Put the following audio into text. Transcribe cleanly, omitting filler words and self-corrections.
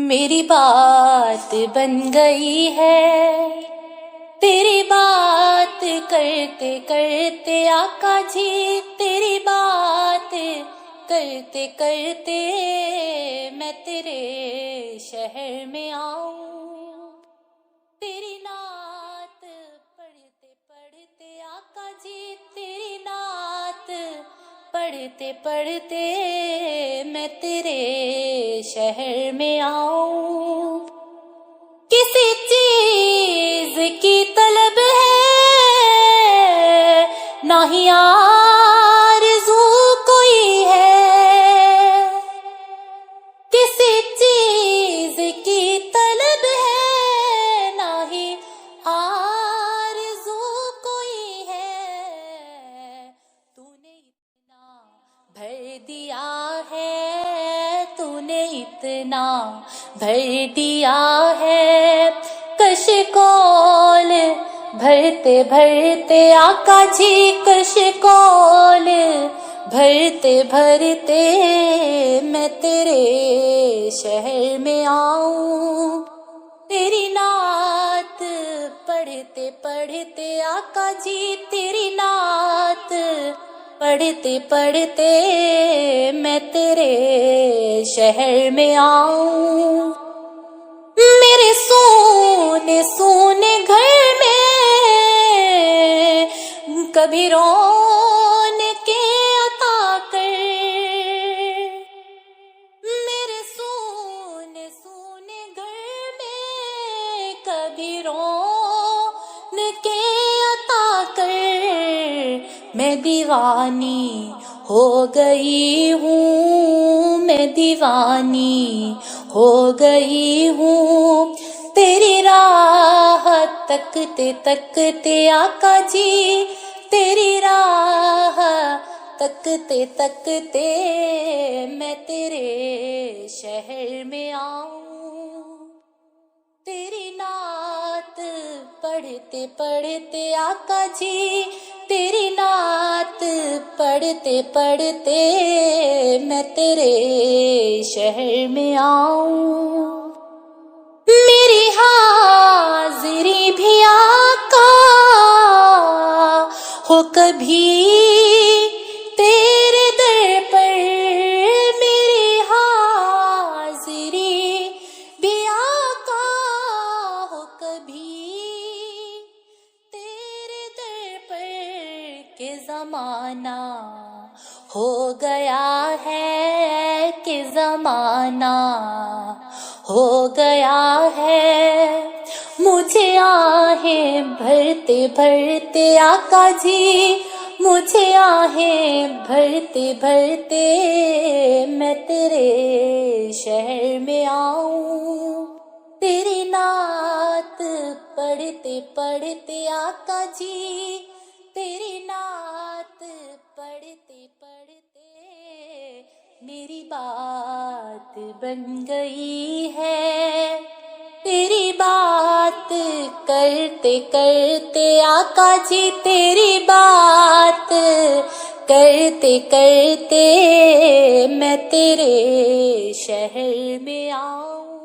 میری بات بن گئی ہے، تیری بات کرتے کرتے آقا جی، تیری بات کرتے کرتے میں تیرے شہر میں آؤں، تیری نعت پڑھتے پڑھتے آقا جی، تیری نعت پڑھتے پڑھتے میں تیرے شہر میں آؤں۔ کسی چیز کی طلب ہے نہ ہی آرزو کوئی ہے، کسی چیز کی طلب ہے نہ ہی آرزو کوئی ہے، تو نے اتنا بھر دیا ہے، تو نے اتنا بھر دیا ہے، کش کول بھرتے بھرتے آقا جی، کش کول بھرتے بھرتے میں تیرے شہر میں آؤں، تیری نعت پڑھتے پڑھتے آقا جی، تیری نعت پڑھتے پڑھتے میں تیرے شہر میں آؤں۔ میرے سونے سونے گھر میں کبھی رونقیں عطا کر، میرے سونے سونے گھر میں کبھی رونقیں عطا کر، میں دیوانی ہو گئی ہوں، میں دیوانی ہو گئی ہوں، تیری راہ تکتے تکتے آقا جی، تیری راہ تکتے تکتے میں تیرے شہر میں آؤں، تیری نعت پڑھتے پڑھتے آقا جی، تیری نعت پڑھتے پڑھتے میں تیرے شہر میں آؤں۔ میری حاضری بھی آقا ہو کبھی تیرے در پر، میری حاضری بھی آقا ہو کبھی تیرے در پر، کہ زمانہ ہو گیا ہے، کہ زمانہ ہو گیا ہے، مجھے آہیں بھرتے بھرتے آقا جی، مجھے آہیں بھرتے بھرتے میں تیرے شہر میں آؤں، تیری نعت پڑھتے پڑھتے آقا جی، تیری نعت پڑھتے پڑھتے میری بات بن گئی ہے، تیری بات کرتے کرتے آقا جی، تیری بات کرتے کرتے میں تیرے شہر میں آؤں۔